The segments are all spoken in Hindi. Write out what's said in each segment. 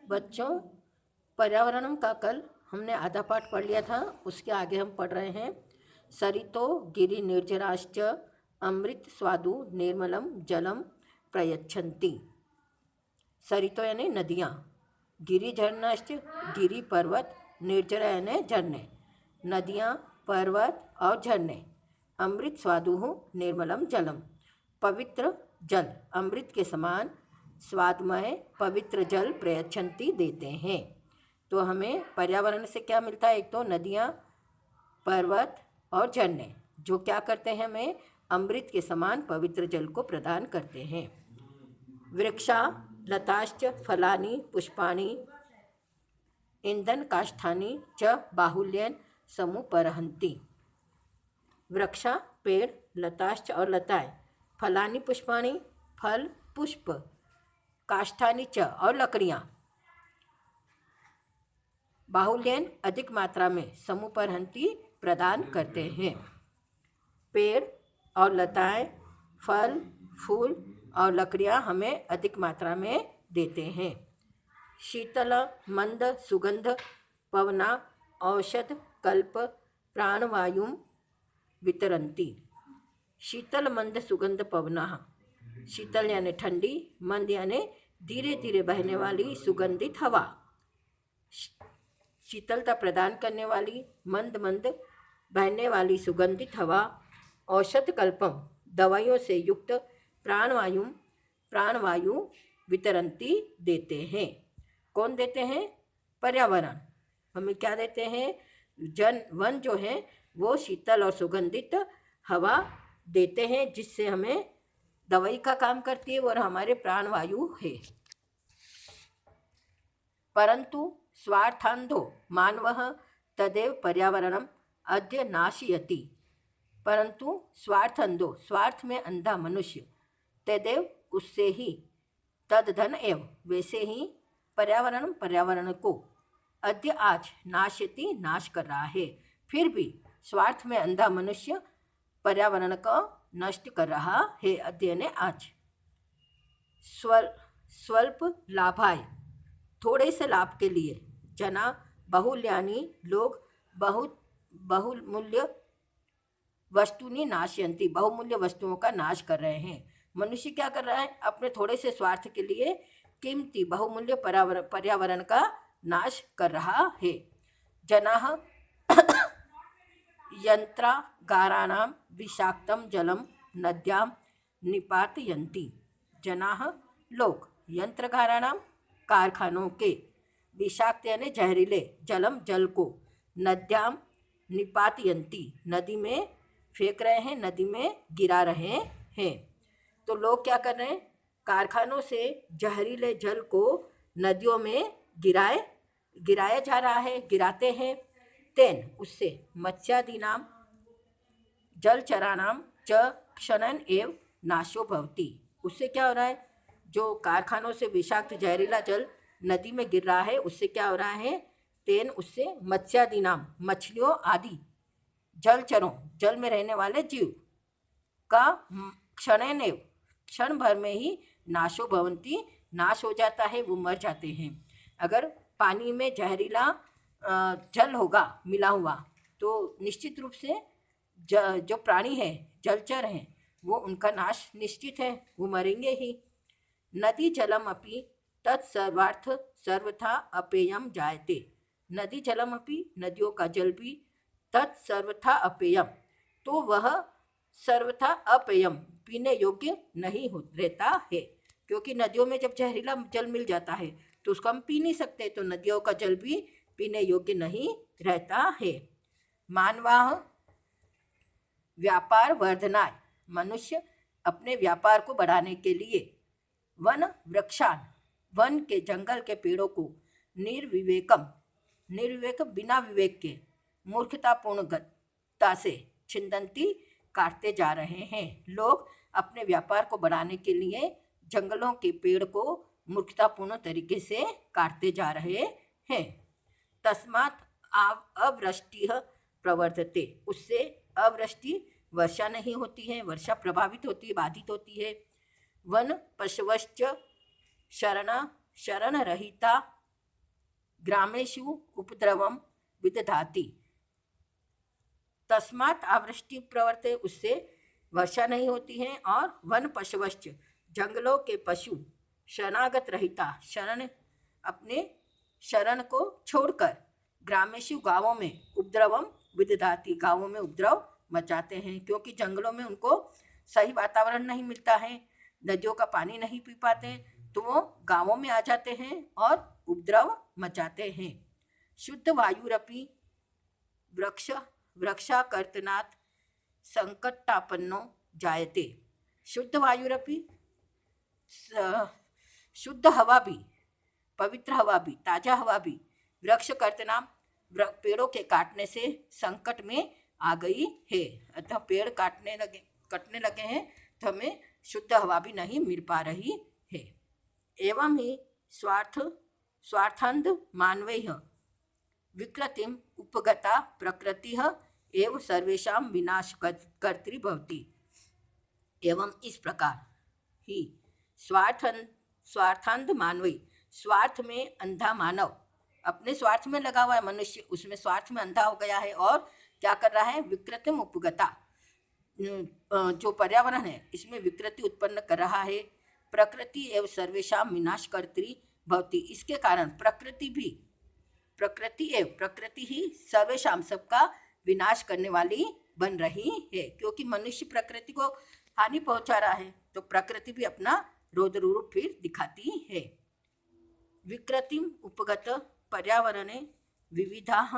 बच्चों, पर्यावरणम का कल हमने आधा पाठ पढ़ लिया था। उसके आगे हम पढ़ रहे हैं। सरितो गिरि निर्जराश्च अमृत स्वादु निर्मलम जलम प्रयच्छन्ति। सरितो यानी नदियाँ, गिरि झरनाश्च गिरि पर्वत, निर्जरा यानी झरने, नदियाँ पर्वत और झरने, अमृत स्वादु निर्मलम जलम, पवित्र जल अमृत के समान स्वादमय पवित्र जल प्रयच्छन्ति देते हैं। तो हमें पर्यावरण से क्या मिलता है? एक तो नदियाँ, पर्वत और झरने, जो क्या करते हैं? हमें अमृत के समान पवित्र जल को प्रदान करते हैं। वृक्षा लताश्च फलानि पुष्पाणि इंधन काष्ठानि च बाहुल्येन समुपरहन्ति। वृक्षा पेड़, लताश्च और लताएं, फलानि पुष्पाणि फल पुष्प, काष्ठानि च और लकड़ियाँ, बाहुल्यन अधिक मात्रा में, समुपरहन्ति प्रदान करते हैं। पेड़ और लताएं, फल फूल और लकड़ियाँ हमें अधिक मात्रा में देते हैं। शीतल मंद सुगंध पवना औषध कल्प प्राणवायुं वितरन्ति। शीतल मंद सुगंध पवना, शीतल यानी ठंडी, मंद यानी धीरे धीरे बहने वाली सुगंधित हवा, शीतलता प्रदान करने वाली मंद मंद बहने वाली सुगंधित हवा, औषध कल्पम दवाइयों से युक्त प्राणवायु वितरन्ति देते हैं। कौन देते हैं? पर्यावरण हमें क्या देते हैं? वन जो है वो शीतल और सुगंधित हवा देते हैं, जिससे हमें दवाई का काम करती है और हमारे प्राणवायु है। परंतु स्वार्थांधो मानवः तदेव पर्यावरणम अद्य नाशयति। परंतु स्वार्थांधो, स्वार्थ में अंधा मनुष्य, तदेव उससे ही, तदधन एव वैसे ही, पर्यावरण को, अद्य आज, नाशयति नाश कर रहा है। फिर भी स्वार्थ में अंधा मनुष्य पर्यावरण को नष्ट कर रहा है। अद्य ने आज। स्वल्प लाभाय, थोड़े से लाभ के लिए, जना बहुल्यानि, लोग बहुमूल्य वस्तुनि नाशयन्ति, बहुमूल्य वस्तुओं का नाश कर रहे हैं। मनुष्य क्या कर रहा है? अपने थोड़े से स्वार्थ के लिए कीमती बहुमूल्य पर्यावरण का नाश कर रहा है। जनाः यंत्रागाराणां विषाक्तं जलम नद्यां निपातयन्ति। जनाः लोग, यंत्रगाराणां कारखानों के, विषाक्त यानी जहरीले, जलम जल को, नद्यां निपातयन्ति नदी में फेंक रहे हैं, नदी में गिरा रहे हैं। तो लोग क्या कर रहे हैं? कारखानों से जहरीले जल को नदियों में गिराया जा रहा है, गिराते हैं। तेन उससे, मत्स्यादीनां जलचराणां च क्षणन एव नाशो भवति। उससे क्या हो रहा है? जो कारखानों से विषाक्त जहरीला जल नदी में गिर रहा है, उससे क्या हो रहा है? तेन उससे, मत्स्यादीनां मछलियों आदि, जलचरों जल में रहने वाले जीव का, क्षणेनैव क्षण भर में ही, नाशो भवन्ति नाश हो जाता है, वो मर जाते हैं। अगर पानी में जहरीला जल होगा मिला हुआ, तो निश्चित रूप से जो प्राणी है, जलचर हैं, वो उनका नाश निश्चित है, वो मरेंगे ही। नदी जलम अपि तत्सर्वार्थ सर्वथा अपेयम जायते। नदी जलम अपि, नदियों का जल भी, तत्सर्वथा अपेयम, तो वह सर्वथा अपेयम, पीने योग्य नहीं रहता है। क्योंकि नदियों में जब जहरीला जल मिल जाता है तो उसको हम पी नहीं सकते, तो नदियों का जल भी पीने योग्य नहीं रहता है। मानवाः व्यापार वर्धनाय, मनुष्य अपने व्यापार को बढ़ाने के लिए, वन वृक्षान, वन के जंगल के पेड़ों को, निर्विवेक बिना विवेक के, मूर्खतापूर्ण गति से, छिन्दन्ति काटते जा रहे हैं। लोग अपने व्यापार को बढ़ाने के लिए जंगलों के पेड़ को मूर्खतापूर्ण तरीके से काटते जा रहे हैं। तस्मात् अवृष्टि प्रवर्धते, उससे अवृष्टि, वर्षा नहीं होती है, वर्षा प्रभावित होती है, बाधित होती है। वन पशवश्च शरण रहिता ग्रामेषु उपद्रवम विदधाति। तस्मात् आवृष्टि प्रवर्ते, उससे वर्षा नहीं होती है। और वन पशवश्च, जंगलों के पशु, शरणागत रहिता, शरण अपने शरण को छोड़कर, ग्रामेषु गांवों में, उपद्रवम विदधाति, गांवों में उपद्रव मचाते हैं, क्योंकि जंगलों में उनको सही वातावरण नहीं मिलता है, नदियों का पानी नहीं पी पाते, तो वो गांवों में आ जाते हैं और उपद्रव मचाते हैं। शुद्ध वायुरपि वृक्ष वृक्षाकर्तनात् संकटापन्नो जायते। शुद्ध वायुरपि, शुद्ध हवा भी, पवित्र हवा भी, ताजा हवा भी, वृक्ष कर्तना, पेड़ों के काटने से संकट में आ गई है। अतः पेड़ कटने लगे हैं तो हमें शुद्ध हवा भी नहीं मिल पा रही है। एवं ही स्वार्थंद मानवैः विकृतिम उपगता प्रकृति एवं सर्वेषां विनाश कर्त्री भवति। एवं इस प्रकार ही स्वार्थंद मानवी, स्वार्थ में अंधा मानव, अपने स्वार्थ में लगा हुआ है मनुष्य, उसमें स्वार्थ में अंधा हो गया है और क्या कर रहा है, विकृतिम उपगता, जो पर्यावरण है इसमें विकृति उत्पन्न कर रहा है। प्रकृति एवं सर्वेषां विनाश कर्त्री भवति, इसके कारण प्रकृति ही सर्वेषां, सबका विनाश करने वाली बन रही है, क्योंकि मनुष्य प्रकृति को हानि पहुंचा रहा है, तो प्रकृति भी अपना रौद्र रूप फिर दिखाती है। विकृतिम उपगत पर्यावरणे विविधाः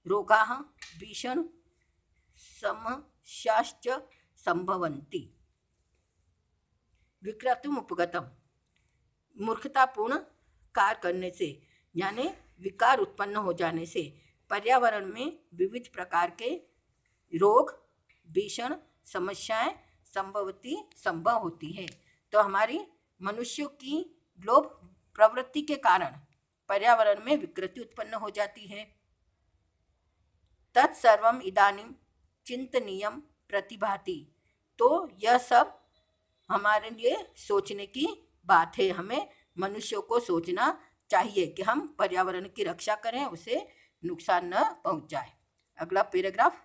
रोगाः भीषण समस्याश्च संभवन्ति। विकृतिम उपगतम, मूर्खतापूर्ण कार्य करने से, यानी विकार उत्पन्न हो जाने से पर्यावरण में विविध प्रकार के रोग, भीषण समस्याएं संभव होती है। तो हमारी मनुष्यों की लोभ प्रवृत्ति के कारण पर्यावरण में विकृति उत्पन्न हो जाती है। तत्सर्वम इदानीं चिंतनीयम प्रतिभाति, तो यह सब हमारे लिए सोचने की बात है। हमें मनुष्यों को सोचना चाहिए कि हम पर्यावरण की रक्षा करें, उसे नुकसान न पहुंच जाए। अगला पैराग्राफ,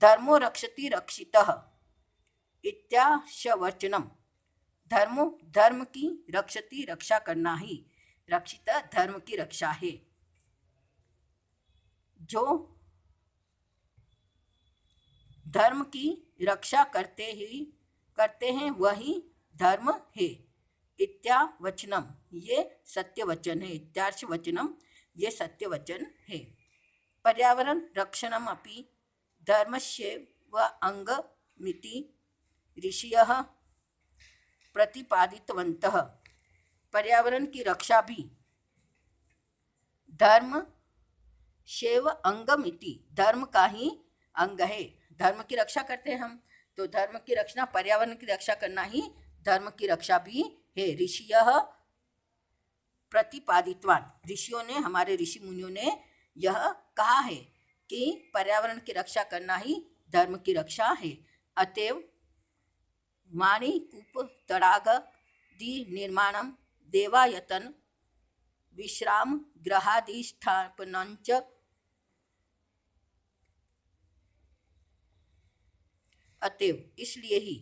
धर्मो रक्षति रक्षितः इत्याशवचनम। धर्म की रक्षति, रक्षा करना ही, रक्षित धर्म की रक्षा है। जो धर्म की रक्षा करते हैं वही धर्म है। इत्यावचनम, ये सत्य वचन है। इत्यार्थ वचनम, ये सत्य वचन है। पर्यावरण रक्षणम अपि धर्मस्यैव अंगमिति ऋषयः प्रतिपादितवन्तः। पर्यावरण की रक्षा भी धर्म शैव अंगमिति, धर्म का ही अंग है। धर्म की रक्षा करते हैं हम, तो धर्म की रक्षा, पर्यावरण की रक्षा करना ही धर्म की रक्षा भी है। ऋषियः प्रतिपादितवान, ऋषियों ने, हमारे ऋषि मुनियों ने यह कहा है कि पर्यावरण की रक्षा करना ही धर्म की रक्षा है। अतएव वाणी कूप तड़ागदि निर्माणम देवायतन विश्राम गृहादिष्ठापनंच अतएव, इसलिए ही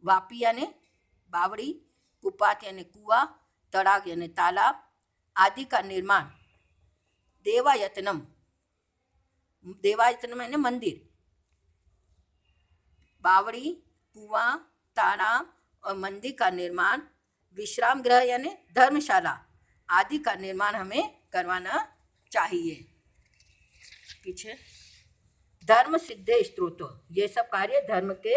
वापी यानी बावड़ी, कुपात यानी कुआ, तड़ाग यानी तालाब आदि का निर्माण, देवायतनम, देवायतनम यानी मंदिर, बावड़ी, कुआं, तालाब और मंदिर का निर्माण, विश्राम गृह यानी धर्मशाला आदि का निर्माण हमें करवाना चाहिए। पीछे धर्म सिद्धे स्त्रोत, ये सब कार्य धर्म के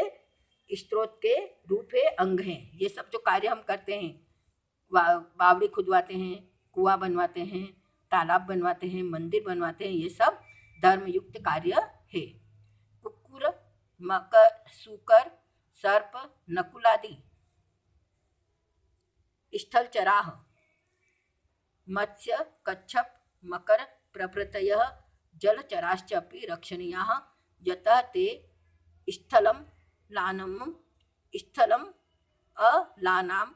स्त्रोत के रूप है, अंग हैं। ये सब जो कार्य हम करते हैं, बावड़ी खुदवाते हैं, कुआं बनवाते हैं, तालाब बनवाते हैं, मंदिर बनवाते हैं, ये सब धर्मयुक्त कार्य है। कुक्कुर, मकर, सूकर, सर्प, नकुलादि स्थलचराः, मत्स्य, कच्छप, मकर प्रभृतयः जलचराश्च अपि रक्षणीयाः यतः ते स्थलम अलानाम